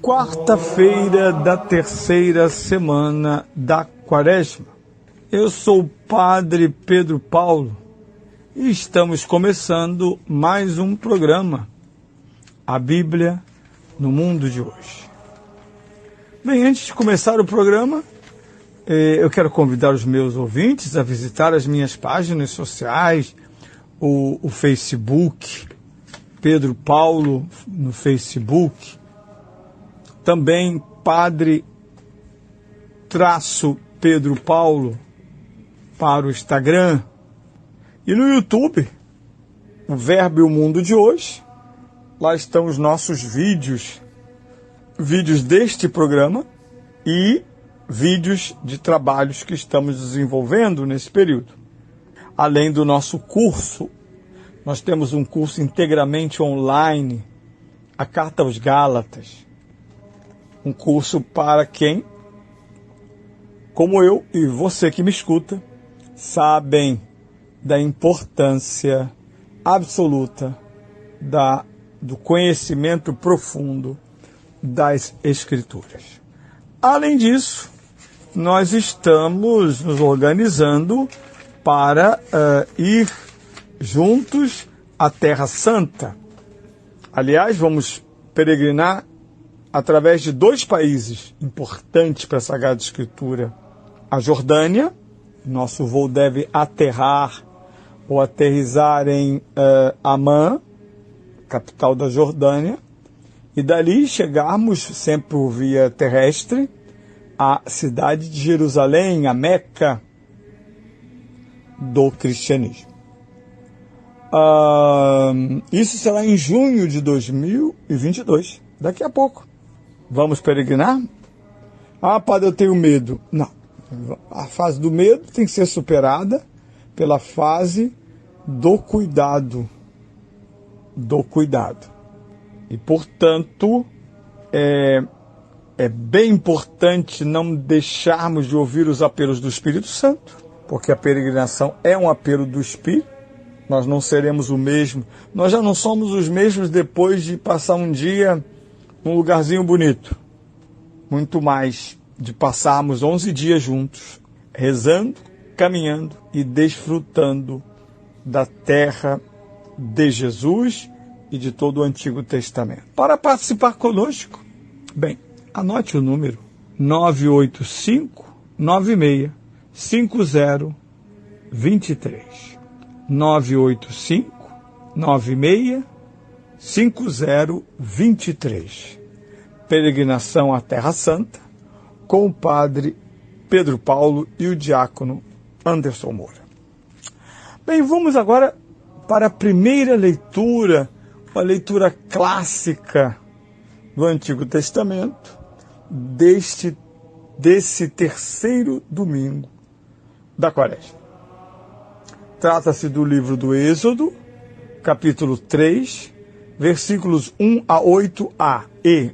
Quarta-feira da terceira semana da Quaresma. Eu sou o Padre Pedro Paulo e estamos começando mais um programa, a Bíblia no Mundo de Hoje. Bem, antes de começar o programa, eu quero convidar os meus ouvintes a visitar as minhas páginas sociais, o Facebook, Pedro Paulo no Facebook, também Padre-Pedro Paulo para o Instagram e no YouTube, o Verbo e o Mundo de Hoje. Lá estão os nossos vídeos deste programa e vídeos de trabalhos que estamos desenvolvendo nesse período. Além do nosso curso, nós temos um curso integralmente online, a Carta aos Gálatas. Um curso para quem, como eu e você que me escuta, sabem da importância absoluta do conhecimento profundo das Escrituras. Além disso, nós estamos nos organizando para ir juntos à Terra Santa. Aliás, vamos peregrinar através de dois países importantes para a Sagrada Escritura. A Jordânia, nosso voo deve aterrizar em Amã, capital da Jordânia, e dali chegarmos, sempre por via terrestre, à cidade de Jerusalém, a Meca do cristianismo. Isso será em junho de 2022, daqui a pouco. Vamos peregrinar? Padre, eu tenho medo. Não. A fase do medo tem que ser superada pela fase do cuidado. E, portanto, é bem importante não deixarmos de ouvir os apelos do Espírito Santo, porque a peregrinação é um apelo do Espírito. Nós não seremos o mesmo. Nós já não somos os mesmos depois de passar um dia num lugarzinho bonito, muito mais de passarmos 11 dias juntos, rezando, caminhando e desfrutando da terra de Jesus e de todo o Antigo Testamento. Para participar conosco, bem, anote o número 985-96-50-23. 985-96-50-23. Peregrinação à Terra Santa, com o Padre Pedro Paulo e o diácono Anderson Moura. Bem, vamos agora para a primeira leitura, uma leitura clássica do Antigo Testamento, desse terceiro domingo da Quaresma. Trata-se do livro do Êxodo, capítulo 3, versículos 1 a 8a e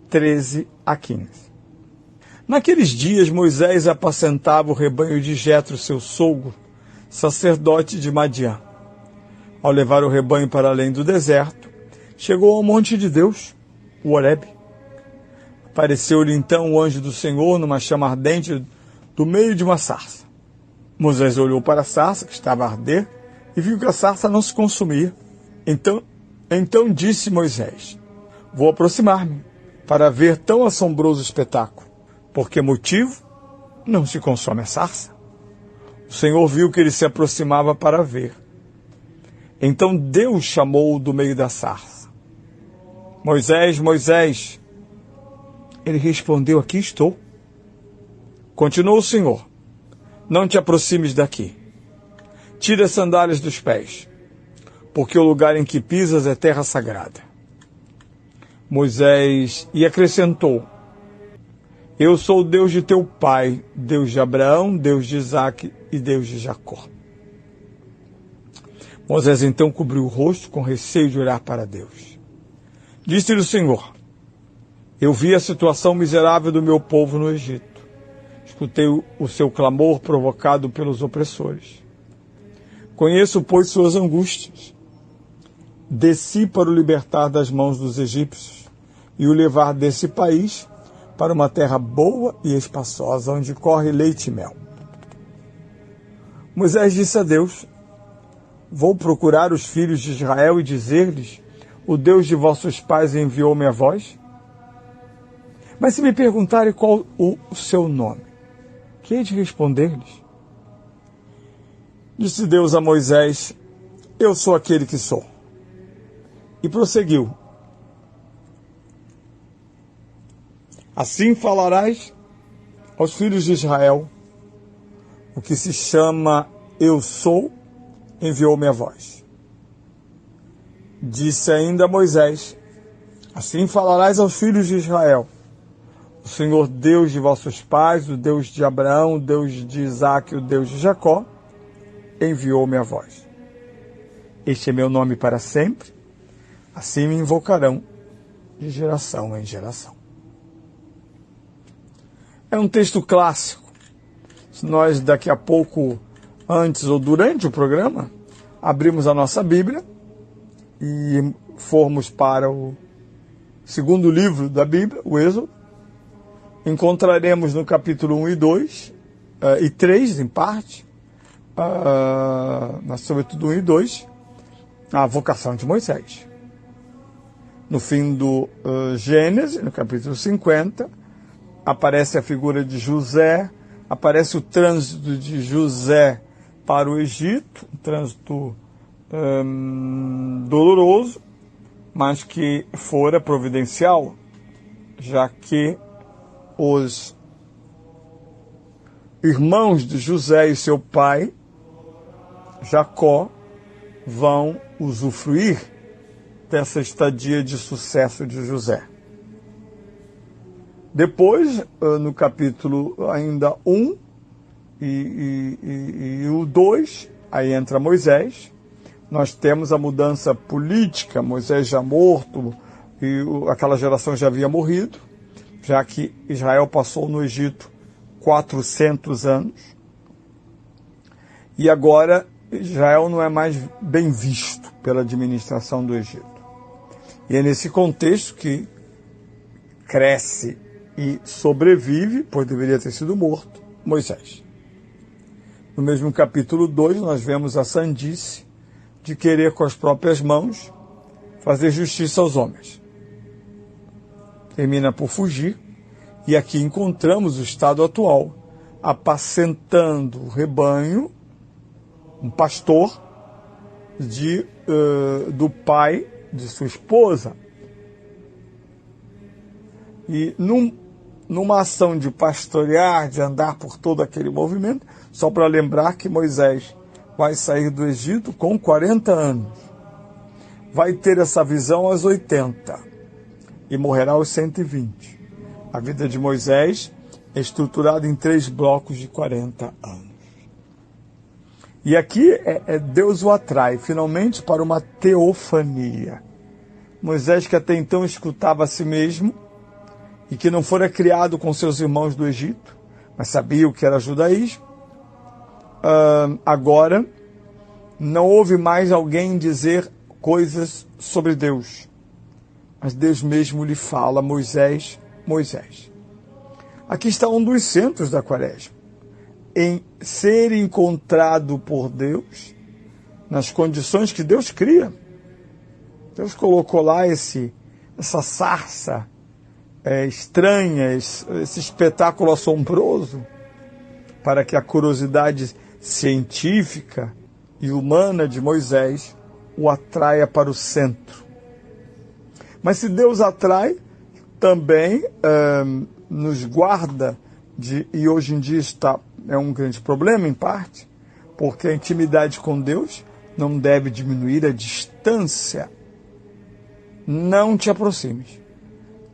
13 a 15. Naqueles dias, Moisés apacentava o rebanho de Jetro, seu sogro, sacerdote de Madiã. Ao levar o rebanho para além do deserto, chegou ao monte de Deus, o Horebe. Apareceu-lhe então o anjo do Senhor numa chama ardente do meio de uma sarça. Moisés olhou para a sarça, que estava a arder, e viu que a sarça não se consumia. Então disse Moisés: vou aproximar-me para ver tão assombroso espetáculo. Por que motivo não se consome a sarça? O Senhor viu que ele se aproximava para ver. Então Deus chamou-o do meio da sarça. Moisés, Moisés. Ele respondeu: aqui estou. Continuou o Senhor: não te aproximes daqui. Tira as sandálias dos pés, porque o lugar em que pisas é terra sagrada. Moisés e acrescentou: eu sou o Deus de teu pai, Deus de Abraão, Deus de Isaque e Deus de Jacó. Moisés então cobriu o rosto com receio de olhar para Deus. Disse-lhe o Senhor: eu vi a situação miserável do meu povo no Egito. Escutei o seu clamor provocado pelos opressores. Conheço, pois, suas angústias. Desci para o libertar das mãos dos egípcios e o levar desse país para uma terra boa e espaçosa, onde corre leite e mel. Moisés disse a Deus: vou procurar os filhos de Israel e dizer-lhes: o Deus de vossos pais enviou-me a vós? Mas se me perguntarem qual o seu nome, que hei de responder-lhes? Disse Deus a Moisés: eu sou aquele que sou. E prosseguiu: assim falarás aos filhos de Israel: o que se chama eu sou, enviou-me a vós. Disse ainda a Moisés: assim falarás aos filhos de Israel: o Senhor Deus de vossos pais, o Deus de Abraão, o Deus de Isaque, o Deus de Jacó, enviou-me a vós. Este é meu nome para sempre, assim me invocarão de geração em geração. É um texto clássico. Se nós daqui a pouco, antes ou durante o programa, abrimos a nossa Bíblia e formos para o segundo livro da Bíblia, o Êxodo, encontraremos no capítulo 1 e 2, e 3 em parte, mas sobretudo 1 e 2, a vocação de Moisés. No fim do Gênesis, no capítulo 50, aparece a figura de José, aparece o trânsito de José para o Egito, um trânsito doloroso, mas que fora providencial, já que os irmãos de José e seu pai, Jacó, vão usufruir dessa estadia de sucesso de José. Depois, no capítulo ainda 1 e o 2, aí entra Moisés, nós temos a mudança política, Moisés já morto, e aquela geração já havia morrido, já que Israel passou no Egito 400 anos, e agora Israel não é mais bem visto pela administração do Egito. E é nesse contexto que cresce e sobrevive, pois deveria ter sido morto, Moisés. No mesmo capítulo 2, nós vemos a sandice de querer com as próprias mãos fazer justiça aos homens. Termina por fugir, e aqui encontramos o estado atual, apacentando o rebanho, um pastor do pai de sua esposa. E numa ação de pastorear, de andar por todo aquele movimento, só para lembrar que Moisés vai sair do Egito com 40 anos. Vai ter essa visão aos 80 e morrerá aos 120. A vida de Moisés é estruturada em 3 blocos de 40 anos. E aqui Deus o atrai finalmente para uma teofania. Moisés, que até então escutava a si mesmo e que não fora criado com seus irmãos do Egito, mas sabia o que era judaísmo, agora não ouve mais alguém dizer coisas sobre Deus, mas Deus mesmo lhe fala: Moisés, Moisés. Aqui está um dos centros da Quaresma, em ser encontrado por Deus nas condições que Deus cria. Deus colocou lá essa sarça estranha, esse espetáculo assombroso, para que a curiosidade científica e humana de Moisés o atraia para o centro. Mas se Deus atrai, também nos guarda e hoje em dia é um grande problema, em parte, porque a intimidade com Deus não deve diminuir a distância. Não te aproximes.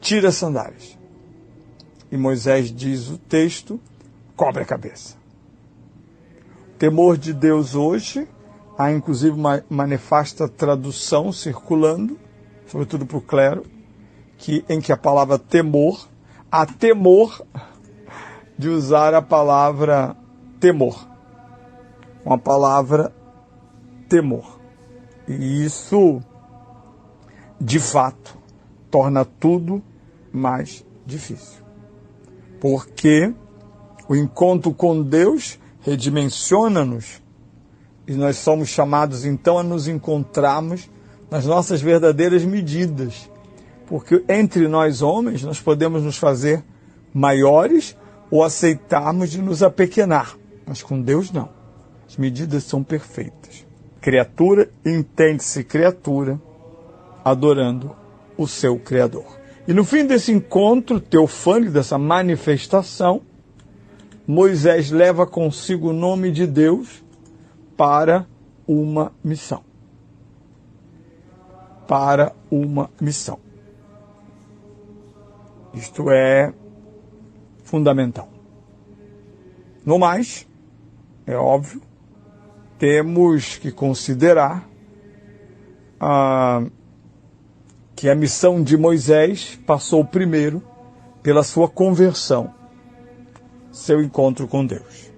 tira as sandálias. E Moisés, diz o texto, cobre a cabeça. O temor de Deus hoje, há inclusive uma nefasta tradução circulando, sobretudo para o clero, em que a palavra temor, há temor de usar a palavra temor. Uma palavra temor. E isso, de fato, torna tudo mais difícil. Porque o encontro com Deus redimensiona-nos e nós somos chamados então a nos encontrarmos nas nossas verdadeiras medidas. Porque entre nós homens nós podemos nos fazer maiores ou aceitarmos de nos apequenar. Mas com Deus não. As medidas são perfeitas. Criatura entende-se criatura adorando o seu Criador. E no fim desse encontro teofânico, dessa manifestação, Moisés leva consigo o nome de Deus para uma missão. Para uma missão. Isto é fundamental. No mais, é óbvio, temos que considerar que a missão de Moisés passou primeiro pela sua conversão, seu encontro com Deus.